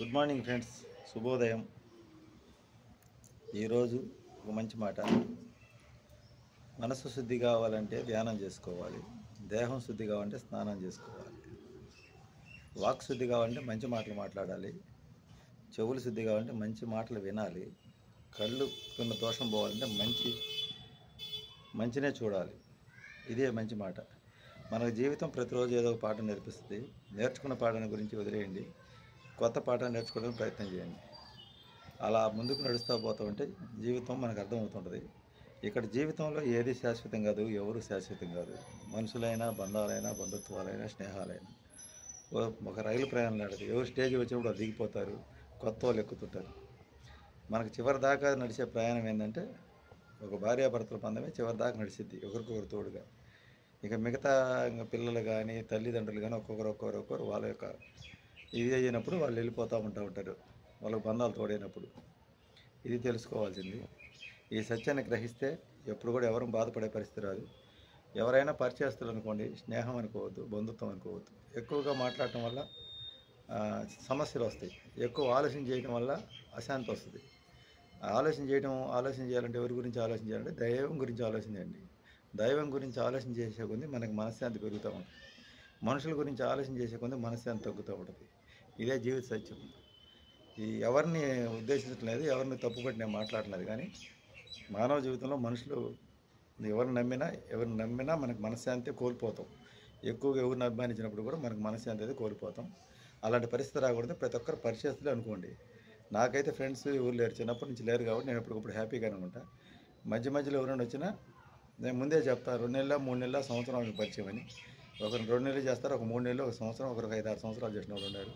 Good morning friends, శుభోదయం. ఈరోజు ఒక మంచి మాట. మనసు శుద్ధి కావాలంటే ధ్యానం చేసుకోవాలి, దేహం శుద్ధి కావాలంటే స్నానం చేసుకోవాలి, వాక్ శుద్ధి కావాలంటే మంచి మాటలు మాట్లాడాలి, చెవులు శుద్ధి కావాలంటే మంచి మాటలు వినాలి, కళ్ళు కొన్న దోషం పోవాలంటే మంచినే చూడాలి. ఇదే మంచి మాట. మన జీవితం ప్రతిరోజు ఏదో ఒక పాఠం నేర్పిస్తుంది. నేర్చుకున్న పాఠాన్ని గురించి వదిలేయండి, కొత్త పాఠాన్ని నేర్చుకోవడానికి ప్రయత్నం చేయండి. అలా ముందుకు నడుస్తూ పోతూ ఉంటే జీవితం మనకు అర్థమవుతుంటుంది. ఇక్కడ జీవితంలో ఏది శాశ్వతం కాదు, ఎవరు శాశ్వతం కాదు. మనుషులైనా, బంధాలైనా, బంధుత్వాలైనా, స్నేహాలైనా. ఒక రైలు ప్రయాణం లాంటిది. ఎవరు స్టేజ్ వచ్చినప్పుడు అది దిగిపోతారు, కొత్త వాళ్ళు ఎక్కుతుంటారు. మనకు చివరి దాకా నడిచే ప్రయాణం ఏంటంటే ఒక భార్యాభర్తల బంధమే చివరి దాకా నడిచిద్ది, ఒకరికొకరు తోడుగా. ఇక మిగతా పిల్లలు కానీ, తల్లిదండ్రులు కానీ ఒక్కొక్కరు వాళ్ళ యొక్క ఇది అయినప్పుడు వాళ్ళు వెళ్ళిపోతూ ఉంటారు, వాళ్ళకి బంధాలు తోడైనప్పుడు. ఇది తెలుసుకోవాల్సింది. ఈ సత్యాన్ని గ్రహిస్తే ఎప్పుడు కూడా ఎవరు బాధపడే పరిస్థితి రాదు. ఎవరైనా పరిచయస్తులు అనుకోండి, స్నేహం అనుకోవద్దు, బంధుత్వం అనుకోవద్దు. ఎక్కువగా మాట్లాడటం వల్ల సమస్యలు వస్తాయి. ఎక్కువ ఆలోచన చేయడం వల్ల అశాంతి వస్తుంది. ఆలోచన చేయాలంటే ఎవరి గురించి ఆలోచన చేయాలంటే దైవం గురించి ఆలోచన చేయండి. దైవం గురించి ఆలోచన చేసే కొద్దీ మనకు మనశ్శాంతి పెరుగుతూ ఉంటుంది. మనుషుల గురించి ఆలోచన చేసే కొద్దీ మనశ్శాంతి తగ్గుతూ ఉంటుంది. ఇదే జీవిత సత్యం. ఈ ఎవరిని ఉద్దేశించట్లేదు, ఎవరిని తప్పుపట్టి నేను మాట్లాడలేదు. కానీ మానవ జీవితంలో మనుషులు ఎవరిని నమ్మినా మనకు మనశ్శాంతి కోల్పోతాం. ఎక్కువగా ఎవరిని అభిమానించినప్పుడు కూడా మనకు మనశ్శాంతి అయితే కోల్పోతాం. అలాంటి పరిస్థితి రాకూడదు. ప్రతి ఒక్కరు పరిచయస్తులే అనుకోండి. నాకైతే ఫ్రెండ్స్ ఎవరు లేరు, చిన్నప్పటి నుంచి లేరు. కాబట్టి నేను ఎప్పటికప్పుడు హ్యాపీగానే ఉంటా. మధ్యలో ఎవరైనా వచ్చినా నేను ముందే చెప్తా, 2 నెలల 3 నెలల సంవత్సరం పరిచయం అని. ఒకరు 2 నెలలు చేస్తారు, ఒక 3 నెలలు, ఒక సంవత్సరం, ఒకరికి 5-6 సంవత్సరాలు చేసిన వాళ్ళు ఉన్నారు.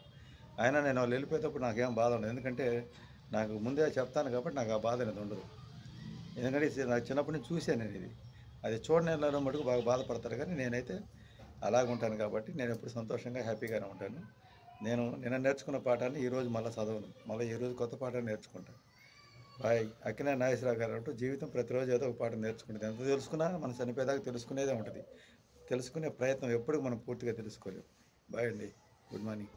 అయినా నేను వాళ్ళు వెళ్ళిపోయేటప్పుడు నాకేం బాధ ఉండదు. ఎందుకంటే నాకు ముందే చెప్తాను కాబట్టి నాకు ఆ బాధ అనేది ఉండదు. ఎందుకంటే నాకు చిన్నప్పటి నుంచి చూశాను నేను ఇది. అది చూడని వాళ్ళ మటుకు బాగా బాధపడతారు. కానీ నేనైతే అలాగ ఉంటాను కాబట్టి నేను ఎప్పుడు సంతోషంగా హ్యాపీగానే ఉంటాను. నిన్న నేర్చుకున్న పాఠాన్ని ఈరోజు మళ్ళీ చదవను, మళ్ళీ ఈరోజు కొత్త పాఠాన్ని నేర్చుకుంటాను. అక్కినేని నాగేశ్వరరావు గారు అంటూ జీవితం ప్రతిరోజు ఏదో ఒక పాఠం నేర్చుకుంటుంది. ఎంత తెలుసుకున్నా మనం చనిపోయేదాకా తెలుసుకునేదే ఉంటుంది. తెలుసుకునే ప్రయత్నం ఎప్పుడు మనం పూర్తిగా తెలుసుకోలేము. బాయ్ అండి, గుడ్ మార్నింగ్.